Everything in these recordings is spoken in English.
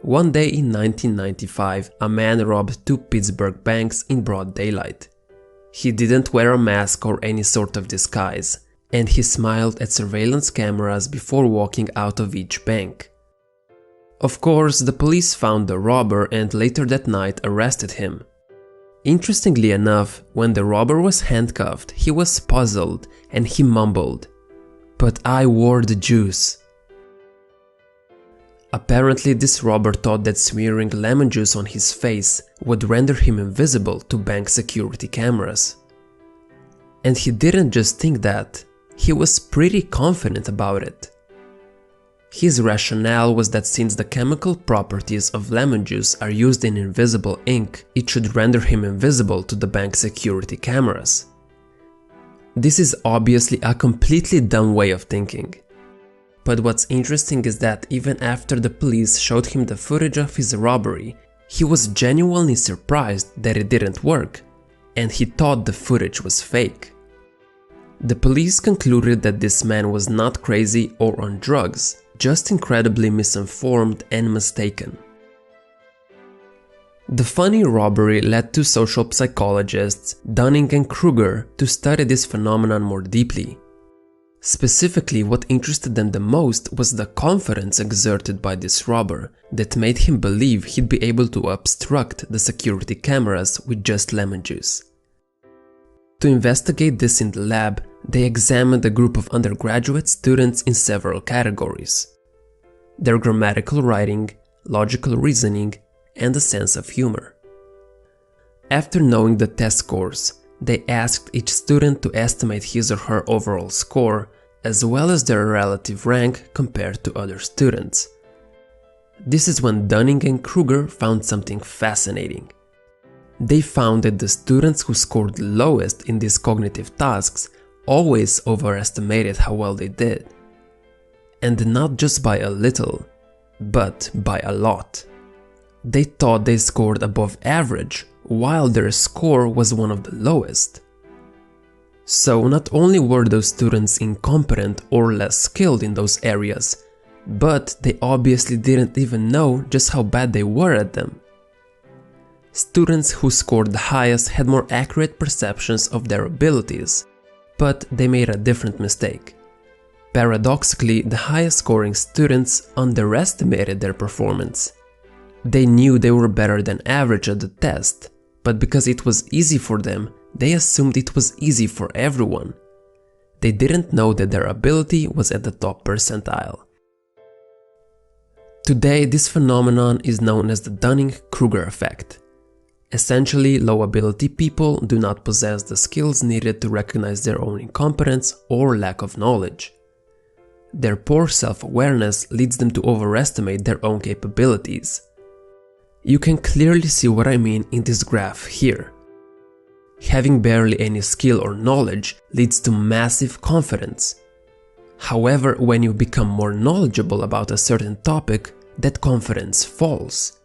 One day in 1995, a man robbed two Pittsburgh banks in broad daylight. He didn't wear a mask or any sort of disguise, and he smiled at surveillance cameras before walking out of each bank. Of course, the police found the robber and later that night arrested him. Interestingly enough, when the robber was handcuffed, he was puzzled and he mumbled, "But I wore the juice." Apparently, this robber thought that smearing lemon juice on his face would render him invisible to bank security cameras. And he didn't just think that, he was pretty confident about it. His rationale was that since the chemical properties of lemon juice are used in invisible ink, it should render him invisible to the bank security cameras. This is obviously a completely dumb way of thinking. But what's interesting is that even after the police showed him the footage of his robbery, he was genuinely surprised that it didn't work, and he thought the footage was fake. The police concluded that this man was not crazy or on drugs, just incredibly misinformed and mistaken. The funny robbery led two social psychologists, Dunning and Kruger, to study this phenomenon more deeply. Specifically, what interested them the most was the confidence exerted by this robber that made him believe he'd be able to obstruct the security cameras with just lemon juice. To investigate this in the lab, they examined a group of undergraduate students in several categories: their grammatical writing, logical reasoning, and a sense of humor. After knowing the test scores, they asked each student to estimate his or her overall score, as well as their relative rank compared to other students. This is when Dunning and Kruger found something fascinating. They found that the students who scored lowest in these cognitive tasks always overestimated how well they did. And not just by a little, but by a lot. They thought they scored above average, while their score was one of the lowest. So not only were those students incompetent or less skilled in those areas, but they obviously didn't even know just how bad they were at them. Students who scored the highest had more accurate perceptions of their abilities, but they made a different mistake. Paradoxically, the highest scoring students underestimated their performance. They knew they were better than average at the test, but because it was easy for them, they assumed it was easy for everyone. They didn't know that their ability was at the top percentile. Today, this phenomenon is known as the Dunning-Kruger effect. Essentially, low ability people do not possess the skills needed to recognize their own incompetence or lack of knowledge. Their poor self-awareness leads them to overestimate their own capabilities. You can clearly see what I mean in this graph here. Having barely any skill or knowledge leads to massive confidence. However, when you become more knowledgeable about a certain topic, that confidence falls.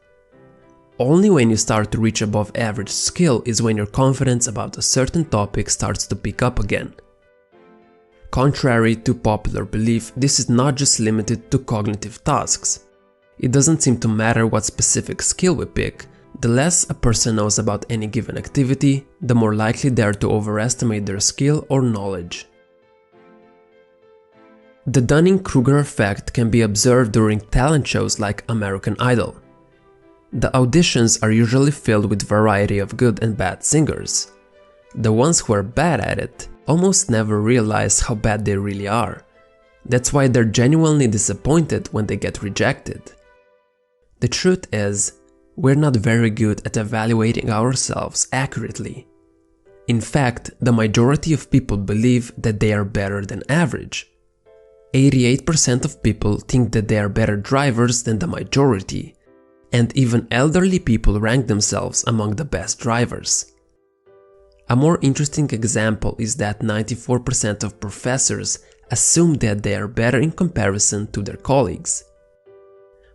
Only when you start to reach above average skill is when your confidence about a certain topic starts to pick up again. Contrary to popular belief, this is not just limited to cognitive tasks. It doesn't seem to matter what specific skill we pick. The less a person knows about any given activity, the more likely they are to overestimate their skill or knowledge. The Dunning-Kruger effect can be observed during talent shows like American Idol. The auditions are usually filled with a variety of good and bad singers. The ones who are bad at it almost never realize how bad they really are. That's why they're genuinely disappointed when they get rejected. The truth is, we're not very good at evaluating ourselves accurately. In fact, the majority of people believe that they are better than average. 88% of people think that they are better drivers than the majority, and even elderly people rank themselves among the best drivers. A more interesting example is that 94% of professors assume that they are better in comparison to their colleagues.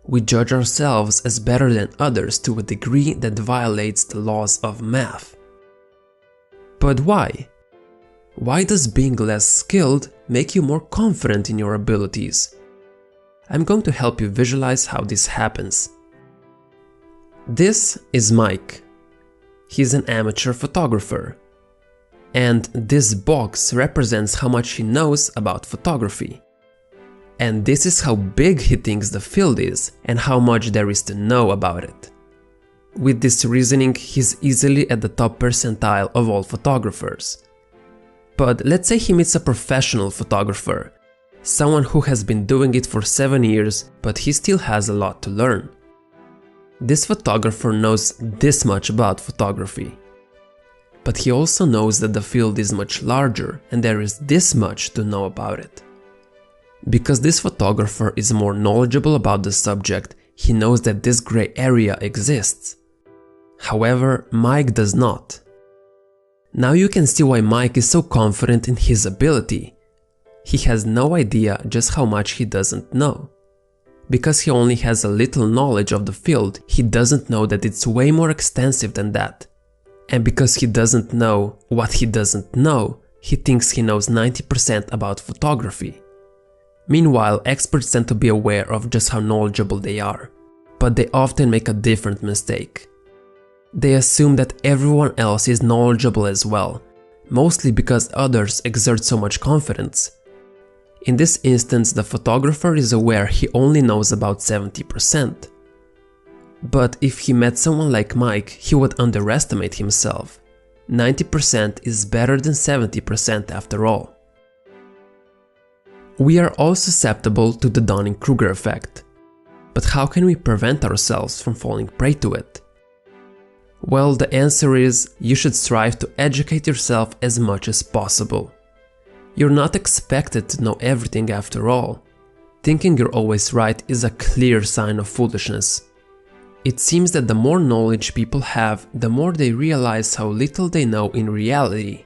We judge ourselves as better than others to a degree that violates the laws of math. But why? Why does being less skilled make you more confident in your abilities? I'm going to help you visualize how this happens. This is Mike. He's an amateur photographer. And this box represents how much he knows about photography. And this is how big he thinks the field is and how much there is to know about it. With this reasoning, he's easily at the top percentile of all photographers. But let's say he meets a professional photographer, someone who has been doing it for 7 years, but he still has a lot to learn. This photographer knows this much about photography. But he also knows that the field is much larger and there is this much to know about it. Because this photographer is more knowledgeable about the subject, he knows that this gray area exists. However, Mike does not. Now you can see why Mike is so confident in his ability. He has no idea just how much he doesn't know. Because he only has a little knowledge of the field, he doesn't know that it's way more extensive than that. And because he doesn't know what he doesn't know, he thinks he knows 90% about photography. Meanwhile, experts tend to be aware of just how knowledgeable they are, but they often make a different mistake. They assume that everyone else is knowledgeable as well, mostly because others exert so much confidence. In this instance, the photographer is aware he only knows about 70%. But if he met someone like Mike, he would underestimate himself. 90% is better than 70% after all. We are all susceptible to the Dunning-Kruger effect. But how can we prevent ourselves from falling prey to it? Well, the answer is you should strive to educate yourself as much as possible. You're not expected to know everything after all. Thinking you're always right is a clear sign of foolishness. It seems that the more knowledge people have, the more they realize how little they know in reality.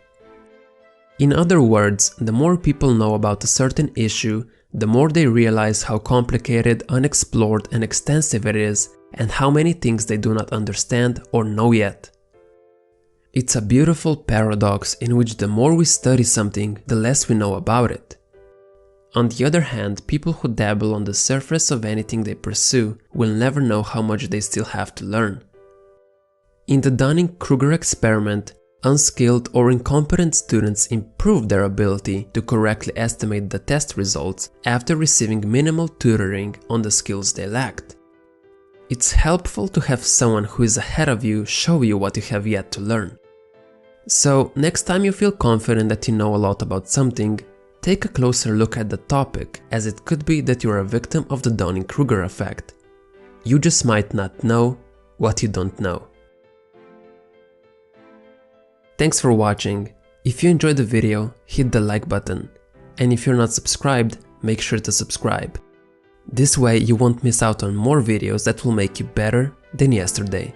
In other words, the more people know about a certain issue, the more they realize how complicated, unexplored and extensive it is, and how many things they do not understand or know yet. It's a beautiful paradox in which the more we study something, the less we know about it. On the other hand, people who dabble on the surface of anything they pursue will never know how much they still have to learn. In the Dunning-Kruger experiment, unskilled or incompetent students improved their ability to correctly estimate the test results after receiving minimal tutoring on the skills they lacked. It's helpful to have someone who is ahead of you show you what you have yet to learn. So, next time you feel confident that you know a lot about something, take a closer look at the topic, as it could be that you're a victim of the Dunning-Kruger effect. You just might not know what you don't know. Thanks for watching. If you enjoyed the video, hit the like button. And if you're not subscribed, make sure to subscribe. This way you won't miss out on more videos that will make you better than yesterday.